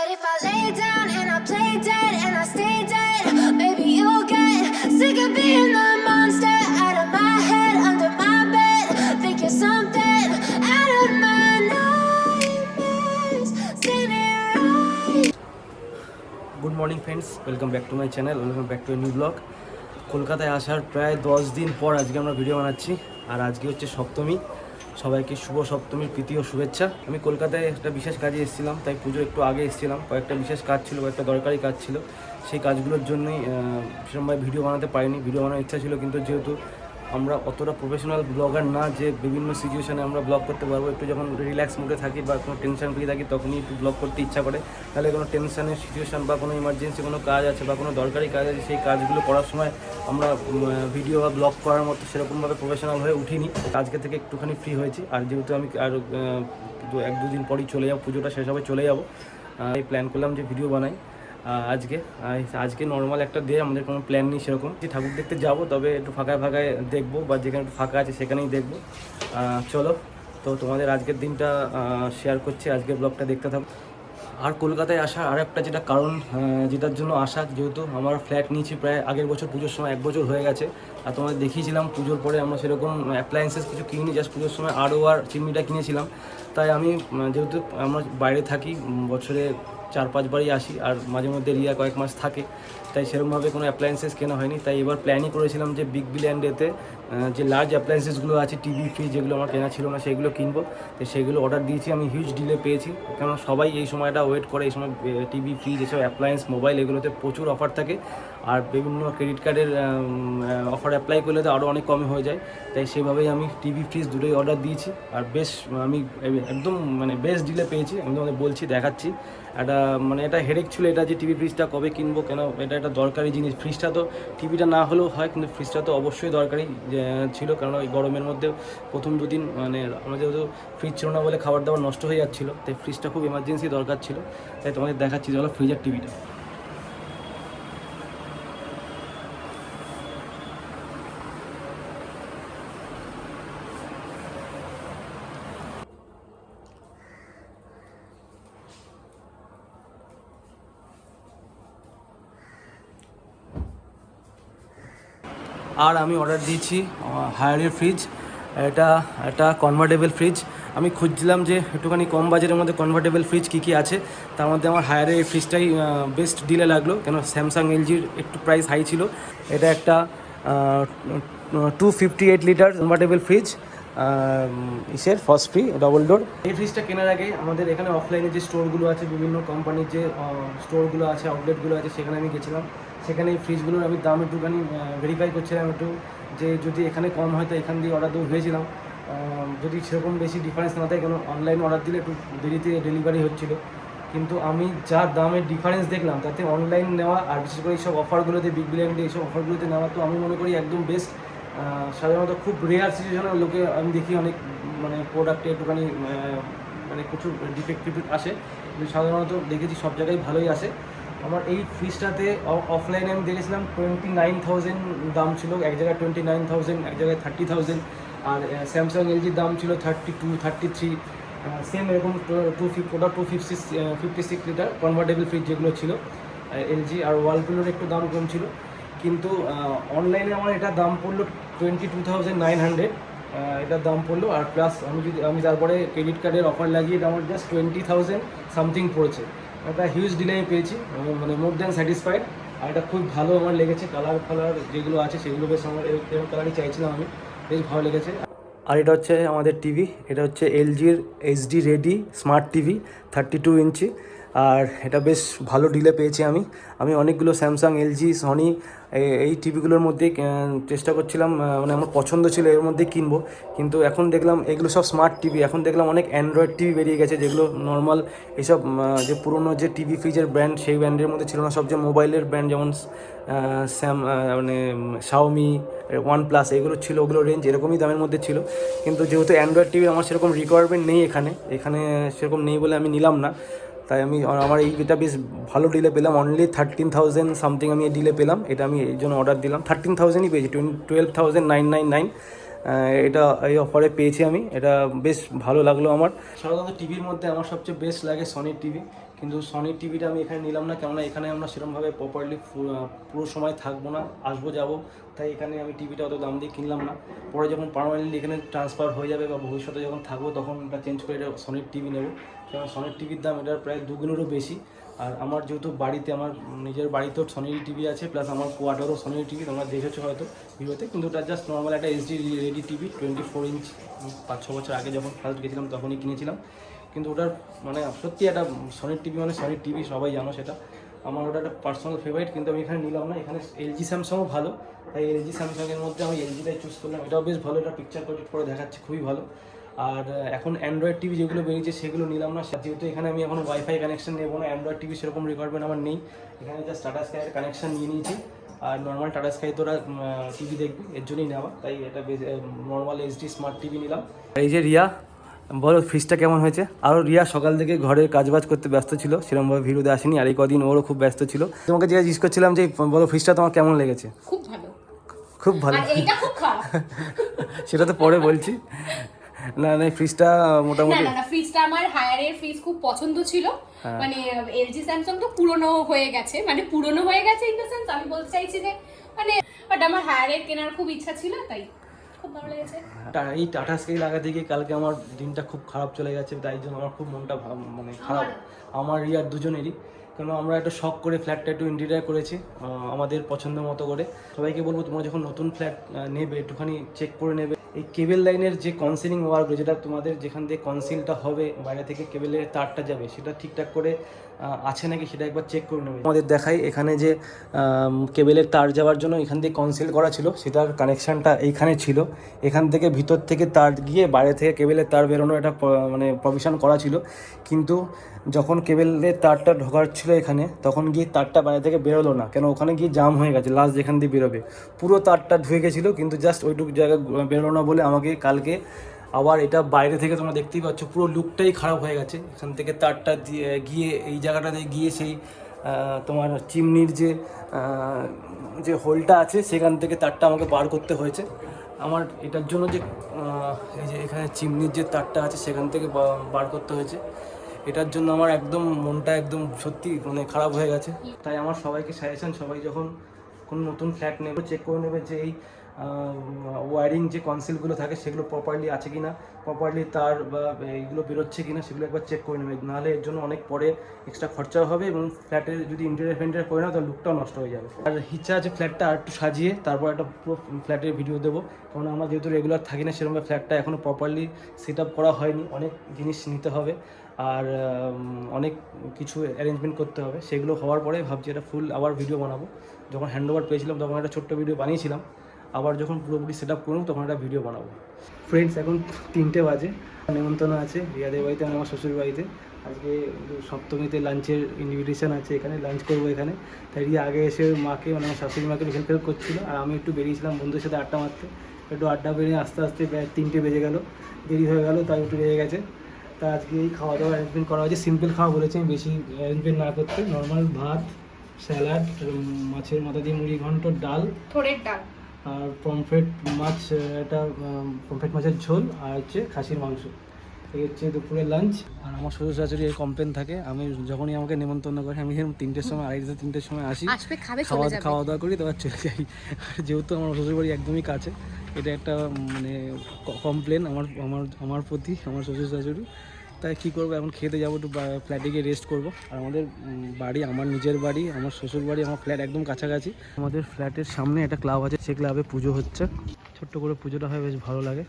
But if I lay down and I play dead and I stay dead, baby, you'll get sick of being the monster out of my head, under my bed. Think you're something out of my nightmares. Standing right. Good morning friends, welcome back to my channel, welcome back to a new blog. কলকাতায় আসার প্রায় 10 দিন পর আজকে আমরা video বানাচ্ছি। আর আজকে হচ্ছে সপ্তমী। সবাইকে শুভ সপ্তমীর প্রীতি ও শুভেচ্ছা। আমি কলকাতায় একটা বিশেষ কাজে এসেছিলাম, তাই পুজো একটু আগে এসেছিলাম। কয়েকটা বিশেষ কাজ ছিল, কয়েকটা দরকারি কাজ ছিল। সেই কাজগুলোর জন্যই সেরকমভাবে ভিডিও বানাতে পারিনি। ভিডিও বানানোর ইচ্ছা ছিল, কিন্তু যেহেতু আমরা অতটা প্রফেশনাল ব্লগার না যে বিভিন্ন সিচুয়েশানে আমরা ব্লগ করতে পারবো। একটু যখন রিল্যাক্স মুডে থাকি বা কোনো টেনশন ফ্রি থাকি তখনই একটু ব্লগ করতে ইচ্ছা করে। তাহলে কোনো টেনশনের সিচুয়েশান বা কোনো ইমার্জেন্সি কোনো কাজ আছে বা কোনো দরকারি কাজ আছে, সেই কাজগুলো করার সময় আমরা ভিডিও বা ব্লগ করার মতো সেরকমভাবে প্রফেশনাল হয়ে উঠিনি। আজকে থেকে একটুখানি ফ্রি হয়েছি। আর যেহেতু আমি আর এক দুদিন পরই চলে যাবো, পুজোটা শেষ হবে, চলে যাবো। এই প্ল্যান করলাম যে ভিডিও বানাই আজকে নর্মাল একটা ডে, আমাদের কোনো প্ল্যান নেই সেরকম। যে ঠাকুর দেখতে যাব, তবে একটু ফাঁকায় দেখবো, বা যেখানে একটু ফাঁকা আছে সেখানেই দেখবো। চলো, তো তোমাদের আজকের দিনটা শেয়ার করছি, আজকের ব্লগটা দেখতে থাকো। আর কলকাতায় আসার আর একটা যেটা কারণ, যেটার জন্য আসা, যেহেতু আমার ফ্ল্যাট নিয়েছি প্রায় আগের বছর পুজোর সময়, 1 বছর হয়ে গেছে। আর তোমাদের দেখিয়েছিলাম পুজোর পরে আমরা সেরকম অ্যাপ্লায়েন্সেস কিছু কিনিনি, জাস্ট পুজোর সময় আর চিমনিটা কিনেছিলাম। তাই আমি যেহেতু আমরা বাইরে থাকি, বছরে 4-5 বারই আসি, আর মাঝে মধ্যে রিয়া কয়েক মাস থাকে, তাই সেরকমভাবে কোনো অ্যাপ্লায়েন্সেস কেনা হয়নি। তাই এবার প্ল্যানই করেছিলাম যে বিগ বিলিয়ন ডেতে যে লার্জ অ্যাপ্লায়েন্সেসগুলো আছে, টিভি ফ্রিজ, যেগুলো আমার কেনা ছিল না সেগুলো কিনবো। তো সেগুলো অর্ডার দিয়েছি। আমি হিউজ ডিলে পেয়েছি, কারণ সবাই এই সময়টা ওয়েট করে। এই সময় টিভি ফ্রিজ, এসব অ্যাপ্লায়েন্স, মোবাইল, এগুলোতে প্রচুর অফার থাকে। আর বিভিন্ন ক্রেডিট কার্ডের অফার অ্যাপ্লাই করলে তো আরও অনেক কমে হয়ে যায়। তাই সেভাবেই আমি টিভি ফ্রিজ দুটোই অর্ডার দিয়েছি। আর আমি একদম বেস্ট ডিলে পেয়েছি। আমি তোমাদের বলছি, দেখাচ্ছি। এটা হেডেক ছিল, এটা যে টিভি ফ্রিজটা কবে কিনবো, কেন এটা একটা দরকারি জিনিস। ফ্রিজটা তো, টিভিটা না হলেও হয়, কিন্তু ফ্রিজটা তো অবশ্যই দরকারি ছিল, কারণ ওই গরমের মধ্যে প্রথম দুদিন আমরা যেহেতু ফ্রিজ ছিল না বলে খাবার দাবার নষ্ট হয়ে যাচ্ছিলো, তাই ফ্রিজটা খুব এমার্জেন্সি দরকার ছিল। তাই তোমাদের দেখাচ্ছি, চলো ফ্রিজের টিভিটা। আর আমি অর্ডার দিয়েছি হায়ারের ফ্রিজ। এটা একটা কনভার্টেবল ফ্রিজ। আমি খুঁজছিলাম যে একটুখানি কম বাজেটের মধ্যে কনভার্টেবল ফ্রিজ কী কী আছে। তার মধ্যে আমার হায়ারের এই ফ্রিজটাই বেস্ট ডিলে লাগলো, কেন স্যামসাং এলজির একটু প্রাইস হাই ছিল। এটা একটা 258 litre convertible fridge, Frost free, double door. এই ফ্রিজটা কেনার আগে আমাদের এখানে অফলাইনে যে স্টোরগুলো আছে, বিভিন্ন কোম্পানির যে স্টোরগুলো আছে, আউটলেটগুলো আছে, সেখানে আমি গেছিলাম। সেখানে এই ফ্রিজগুলোর আমি দাম একটুখানি ভেরিফাই করছিলাম একটু, যে যদি এখানে কম হয় তো এখান দিয়ে অর্ডার দিয়ে ভেবেছিলাম। যদি সেরকম বেশি ডিফারেন্স না থাকে, কেন অনলাইনে অর্ডার দিলে একটু দেরিতে ডেলিভারি হচ্ছিলো। কিন্তু আমি যা দামের ডিফারেন্স দেখলাম, তাতে অনলাইন নেওয়া, আর বিশেষ করে এইসব অফারগুলোতে, বিগ বিলিয়ন ডে এইসব অফারগুলোতে নেওয়া, তো আমি মনে করি একদম বেস্ট। সাধারণত খুব রেয়ার সিচুয়েশনের লোকে আমি দেখি অনেক প্রোডাক্টে একটুখানি প্রচুর ডিফেক্টিভ আসে, কিন্তু সাধারণত দেখেছি সব জায়গায় ভালোই আসে। আমার এই ফ্রিজটাতে অফলাইনে আমি দেখেছিলাম 29,000 দাম ছিল, এক জায়গায় 29,000, এক জায়গায় 30,000। আর স্যামসাং এলজির দাম ছিল 32, 33, সেম এরকম 256 লিটার কনভার্টেবল ফ্রিজ যেগুলো ছিল এলজি। আর ওয়ালপুলের একটু দাম কম ছিল, কিন্তু অনলাইনে আমার এটার দাম পড়লো 22,900 এটার দাম পড়লো। আর প্লাস আমি তারপরে ক্রেডিট কার্ডের অফার লাগিয়ে এটা আমার জাস্ট 20,000 সামথিং পড়েছে। একটা হিউজ ডিলে পেয়েছি, মোর দ্যান স্যাটিসফাইড। আর এটা খুব ভালো আমার লেগেছে। কালার যেগুলো আছে সেগুলো বেশ আমার এরকম কালারই চাইছিলাম আমি, বেশ ভালো লেগেছে। আর এটা হচ্ছে আমাদের টিভি, এটা হচ্ছে এলজির এইচডি রেডি স্মার্ট টিভি, 32 ইঞ্চি। আর এটা বেশ ভালো ডিলে পেয়েছি আমি অনেকগুলো স্যামসাং, এলজি, সনি এই টিভিগুলোর মধ্যেই চেষ্টা করছিলাম, আমার পছন্দ ছিল এর মধ্যেই কিনবো। কিন্তু এখন দেখলাম এগুলো সব স্মার্ট টিভি, এখন দেখলাম অনেক অ্যান্ড্রয়েড টিভি বেরিয়ে গেছে, যেগুলো নর্মাল এইসব যে পুরোনো যে টিভি ফ্রিজের ব্র্যান্ড, সেই ব্র্যান্ডের মধ্যে ছিল না। সব যে মোবাইলের ব্র্যান্ড, যেমন শাওমি, OnePlus, এগুলো ছিল, ওগুলো রেঞ্জ এরকমই দামের মধ্যে ছিল। কিন্তু যেহেতু অ্যান্ড্রয়েড টিভি আমার সেরকম রিকোয়ারমেন্ট নেই, এখানে সেরকম নেই বলে আমি নিলাম না। তাই আমার এইটা বেশ ভালো ডিলে পেলাম, অনলি 13,000 সামথিং আমি এই ডিলে পেলাম। এটা আমি এই জন্য অর্ডার দিলাম, 13,000ই পেয়েছি, 12,999 এটা এই অফারে পেয়েছি আমি। এটা বেশ ভালো লাগলো আমার। সাধারণত টিভির মধ্যে আমার সবচেয়ে বেস্ট লাগে সনির টিভি, কিন্তু সনির টিভিটা আমি এখানে নিলাম না, কেননা এখানে আমরা সেরকমভাবে প্রপারলি পুরো সময় থাকবো না, আসবো যাবো, তাই এখানে আমি টিভিটা অত দাম দিয়ে কিনলাম না। পরে যখন পার্মানেন্টলি এখানে ট্রান্সফার হয়ে যাবে বা ভবিষ্যতে যখন থাকবো তখন এটা চেঞ্জ করে এটা সনির টিভি নেবো, কারণ সনির টিভির দাম এটার প্রায় দুগুণেরও বেশি। আর আমার যেহেতু বাড়িতে আমার নিজের বাড়িতেও সনির টিভি আছে, প্লাস আমার কোয়ার্টারও সনির টিভি, তোমরা দেখেছো হয়তো ভিডিওতে, কিন্তু ওটা জাস্ট নর্মাল একটা এইচডি রেডি টিভি 24 ইঞ্চ। 5-6 বছর আগে যখন ফার্স্ট গেছিলাম তখনই কিনেছিলাম, কিন্তু ওটার মানে সত্যি একটা সনির টিভি মানে সনির টিভি, সবাই জানো সেটা। আমার ওটা একটা পার্সোনাল ফেভারিট, কিন্তু আমি এখানে নিলাম না। এখানে এলজি স্যামসাংও ভালো, তাই এলজি স্যামসাংয়ের মধ্যে আমি এলজিটাই চুজ করলাম। এটাও বেশ ভালো, এটা পিকচার কোয়ালিটি করে দেখাচ্ছে খুবই ভালো। আর এখন অ্যান্ড্রয়েড টিভি যেগুলো বেরিয়েছে সেগুলো নিলাম না, যেহেতু এখানে আমি এখন ওয়াইফাই কানেকশন নেবো না। অ্যান্ড্রয়েড টিভি সেরকম রিকোয়ারমেন্ট আমার নেই, এখানে জাস্ট টাটা স্কাইয়ের কানেকশন নিয়ে নিয়েছি। আর নর্মাল টাটা স্কাই তোরা টিভি দেখবি, এর জন্যই নেওয়া, তাই এটা নর্মাল এইচডি স্মার্ট টিভি নিলাম। এই যে রিয়া, বলো ফ্রিজটা কেমন হয়েছে? আরও রিয়া সকাল থেকে ঘরের কাজবাজ করতে ব্যস্ত ছিল, সেরকমভাবে ভিডিওতে আসেনি, আর এই কদিন ওরও খুব ব্যস্ত ছিল। তোমাকে যেটা জিজ্ঞেস করছিলাম যে বলো ফ্রিজটা তোমার কেমন লেগেছে? খুব ভালো। খুব ভালো? আর এইটা খুব খারাপ। সেটা তো পরে বলছি। না না, ফ্রিজটা মোটামুটি না না, ফ্রিজটা আমার হায়ারের ফ্রিজ খুব পছন্দ ছিল। মানে এলজি স্যামসাং তো পুরনো হয়ে গেছে, মানে পুরনো হয়ে গেছে ইন দ্য সেন্স আমি বলতে চাইছি যে মানে বাট আমার হায়ারের কেনার খুব ইচ্ছা ছিল, তাই খুব ভালো লেগেছে। এই টাটা স্কাই লাগাতে গিয়ে কালকে আমার দিনটা খুব খারাপ চলে গেছে, তাই জন্য আমার খুব মনটা মানে খারাপ, আমার রিয়ার দুজনেরই। কেন আমরা একটা শখ করে ফ্ল্যাটটা একটু ইন্টেরিয়ার করেছি আমাদের পছন্দ মতো করে। সবাইকে বলবো তোমরা যখন নতুন ফ্ল্যাট নেবে একটুখানি চেক করে নেবে এই কেবল লাইনের যে কনসিলিং ওয়ার্কগুলো, যেটা তোমাদের যেখান দিয়ে কনসিলটা হবে, বাইরে থেকে কেবলের তারটা যাবে, সেটা ঠিকঠাক করে আছে নাকি সেটা একবার চেক করে নেবে। আমাদের দেখাই এখানে যে কেবলের তার যাওয়ার জন্য এখান দিয়ে কনসিল করা ছিল, সেটার কানেকশানটা এইখানে ছিল। এখান থেকে ভিতর থেকে তার গিয়ে বাইরে থেকে কেবলের তার বেরোনো একটা মানে প্রভিশন করা ছিল, কিন্তু যখন কেবলের তারটা ঢোকার ছিল এখানে, তখন গিয়ে তারটা বাইরে থেকে বেরোলো না, কেন ওখানে গিয়ে জাম হয়ে গেছে। লাস্ট যেখান দিয়ে বেরোবে পুরো তারটা ঢুকে গেছিলো, কিন্তু জাস্ট ওইটুকু জায়গা বেরোলো না বলে আমাকে কালকে আবার এটা বাইরে থেকে তোমরা দেখতেই পাচ্ছ পুরো লুকটাই খারাপ হয়ে গেছে। এখান থেকে তারটা গিয়ে এই জায়গাটাতে গিয়ে সেই তোমার চিমনির যে হোলটা আছে সেখান থেকে তারটা আমাকে বার করতে হয়েছে। আমার এটার জন্য যে এই যে এখানে চিমনির যে তারটা আছে সেখান থেকে বার করতে হয়েছে, এটার জন্য আমার একদম মনটা একদম সত্যি মানে খারাপ হয়ে গেছে। তাই আমার সবাইকে সাজেশন, সবাই যখন কোনো নতুন ফ্ল্যাট নেবে চেক করে নেবে যে এই ওয়ারিং যে কনসিলগুলো থাকে সেগুলো প্রপারলি আছে কি না, প্রপারলি তার বা এইগুলো বেরোচ্ছে কি না সেগুলো একবার চেক করে নেবে, নাহলে এর জন্য অনেক পরে এক্সট্রা খরচাও হবে, এবং ফ্ল্যাটের যদি ইন্টেরিয়ার করে না তাহলে লুকটাও নষ্ট হয়ে যাবে। আর ইচ্ছা আছে ফ্ল্যাটটা আর একটু সাজিয়ে তারপর একটা পুরো ফ্ল্যাটের ভিডিও দেবো, কারণ আমরা যেহেতু রেগুলার থাকি না সেরকমভাবে ফ্ল্যাটটা এখনও প্রপারলি সেট আপ করা হয়নি, অনেক জিনিস নিতে হবে আর অনেক কিছু অ্যারেঞ্জমেন্ট করতে হবে। সেগুলো হওয়ার পরে ভাবছি এটা ফুল আবার ভিডিও বানাবো। যখন হ্যান্ডওভার পেয়েছিলাম তখন একটা ছোট্ট ভিডিও বানিয়েছিলাম, আবার যখন পুরোপুরি সেট আপ করবো তখন একটা ভিডিও বানাবো। ফ্রেন্ডস, এখন 3টে বাজে, নেমন্তন্ন আছে রিয়াদের বাড়িতে, আমার শ্বশুর বাড়িতে। আজকে সপ্তমীতে লাঞ্চের ইনভিটেশন আছে, এখানে লাঞ্চ করবো এখানে। তাই রিয়া আগে এসে মাকে মানে আমার শাশুড়ি মাকে হেল্প করছিলো, আর আমি একটু বেরিয়েছিলাম বন্ধুদের সাথে আড্ডা মারতে। একটু আড্ডা বেরিয়ে আস্তে আস্তে প্রায় 3টে বেজে গেলো, দেরি হয়ে গেলো, তাই একটু লেগে গেছে। তা আজকে এই খাওয়া দাওয়া অ্যারেঞ্জমেন্ট করা হয়েছে, সিম্পল খাওয়া বলেছি আমি, বেশি অ্যারেঞ্জমেন্ট না করতে। নর্মাল ভাত, স্যালাড, মাছের মাথা দিয়ে মুড়ি ঘন্ট, ডাল, থোড়ের ডাল, আর পমফ্রেট মাছ, এটা পমফ্রেট মাছের ঝোল, আর হচ্ছে খাসির মাংস। এই হচ্ছে দুপুরের লাঞ্চ। আর আমার শ্বশুর শাশুড়ি এই কমপ্লেন থাকে, আমি যখনই আমাকে নেমন্তন্ন করে আমি এরকম 3টের সময়, 2:30-3টের সময় আসি, খাওয়া দাওয়া করি, তারপর চলে যাই। যেহেতু আমার শ্বশুরবাড়ি একদমই কাছে, এটা একটা মানে কমপ্লেন আমার প্রতি আমার শ্বশুর শাশুড়ি। তাই কী করবো, এখন খেতে যাবো, একটু ফ্ল্যাটে গিয়ে রেস্ট করবো। আর আমাদের বাড়ি, আমার নিজের বাড়ি, আমার শ্বশুর বাড়ি, আমার ফ্ল্যাট একদম কাছাকাছি। আমাদের ফ্ল্যাটের সামনে একটা ক্লাব আছে, সেই ক্লাবে পুজো হচ্ছে, ছোট্ট করে পুজোটা হয়, বেশ ভালো লাগে।